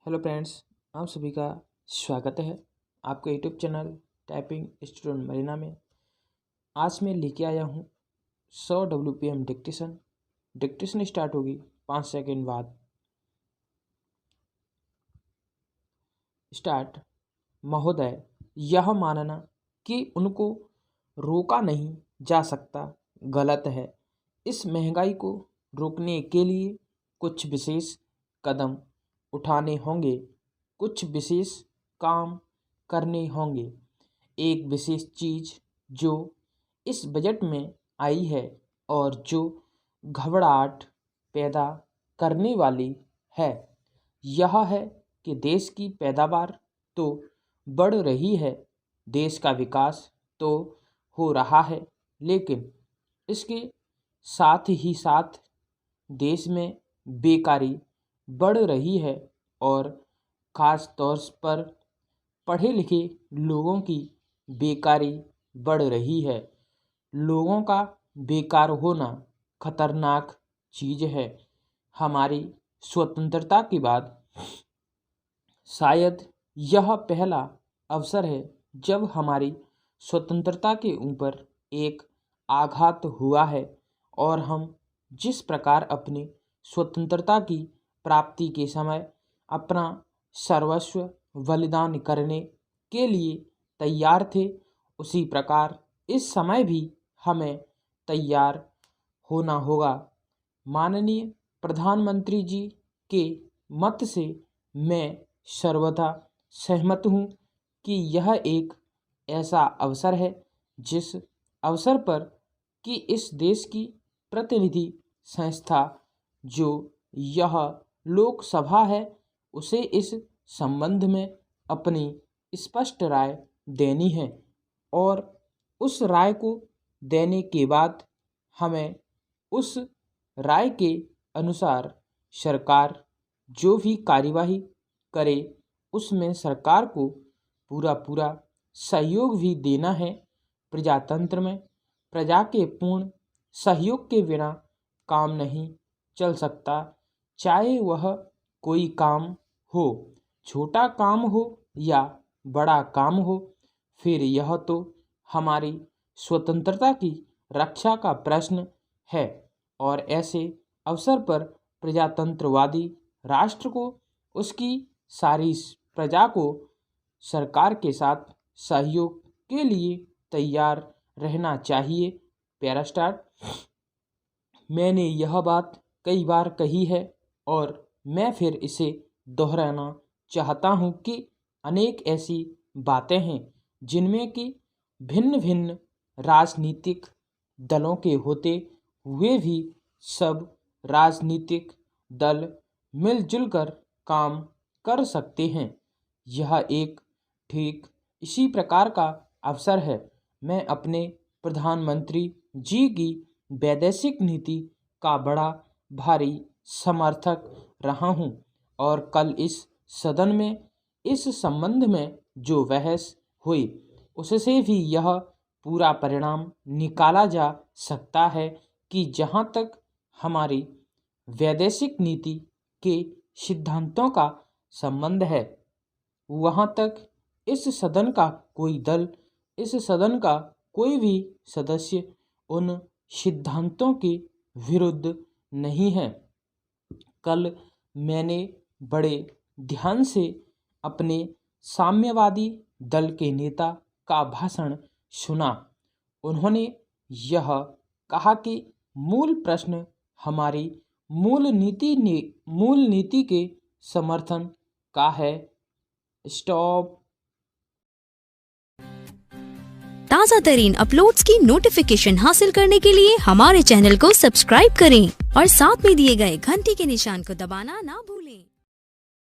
Hello friends, आप सभी का स्वागत है आपके YouTube channel typing student Marina में। आज मैं लेके आया हूँ 100 WPM डिक्टेशन स्टार्ट होगी 5 सेकंड बाद। स्टार्ट। महोदय, यह मानना कि उनको रोका नहीं जा सकता गलत है। इस महंगाई को रोकने के लिए कुछ विशेष कदम उठाने होंगे, कुछ विशेष काम करने होंगे। एक विशेष चीज़ जो इस बजट में आई है और जो घबराहट पैदा करने वाली है, यह है कि देश की पैदावार तो बढ़ रही है, देश का विकास तो हो रहा है, लेकिन इसके साथ ही साथ देश में बेकारी बढ़ रही है और ख़ास तौर पर पढ़े लिखे लोगों की बेकारी बढ़ रही है। लोगों का बेकार होना खतरनाक चीज़ है। हमारी स्वतंत्रता के बाद शायद यह पहला अवसर है जब हमारी स्वतंत्रता के ऊपर एक आघात हुआ है और हम जिस प्रकार अपनी स्वतंत्रता की प्राप्ति के समय अपना सर्वस्व बलिदान करने के लिए तैयार थे, उसी प्रकार इस समय भी हमें तैयार होना होगा। माननीय प्रधानमंत्री जी के मत से मैं सर्वथा सहमत हूँ कि यह एक ऐसा अवसर है जिस अवसर पर कि इस देश की प्रतिनिधि संस्था जो यह लोकसभा है, उसे इस संबंध में अपनी स्पष्ट राय देनी है और उस राय को देने के बाद हमें उस राय के अनुसार सरकार जो भी कार्यवाही करे उसमें सरकार को पूरा सहयोग भी देना है। प्रजातंत्र में प्रजा के पूर्ण सहयोग के बिना काम नहीं चल सकता, चाहे वह कोई काम हो, छोटा काम हो या बड़ा काम हो। फिर यह तो हमारी स्वतंत्रता की रक्षा का प्रश्न है और ऐसे अवसर पर प्रजातंत्रवादी राष्ट्र को उसकी सारी प्रजा को सरकार के साथ सहयोग के लिए तैयार रहना चाहिए। Para start. मैंने यह बात कई बार कही है और मैं फिर इसे दोहराना चाहता हूँ कि अनेक ऐसी बातें हैं जिनमें कि भिन्न भिन्न राजनीतिक दलों के होते हुए भी सब राजनीतिक दल मिलजुल कर काम कर सकते हैं। यह एक ठीक इसी प्रकार का अवसर है। मैं अपने प्रधानमंत्री जी की वैदेशिक नीति का बड़ा भारी समर्थक रहा हूँ और कल इस सदन में इस संबंध में जो बहस हुई उससे भी यह पूरा परिणाम निकाला जा सकता है कि जहाँ तक हमारी वैदेशिक नीति के सिद्धांतों का संबंध है, वहाँ तक इस सदन का कोई दल, इस सदन का कोई भी सदस्य उन सिद्धांतों के विरुद्ध नहीं है। कल मैंने बड़े ध्यान से अपने साम्यवादी दल के नेता का भाषण सुना। उन्होंने यह कहा कि मूल प्रश्न हमारी मूल नीति के समर्थन का है। स्टॉप। ताज़ा तरीन अपलोड्स की नोटिफिकेशन हासिल करने के लिए हमारे चैनल को सब्सक्राइब करें और साथ में दिए गए घंटी के निशान को दबाना ना भूलें।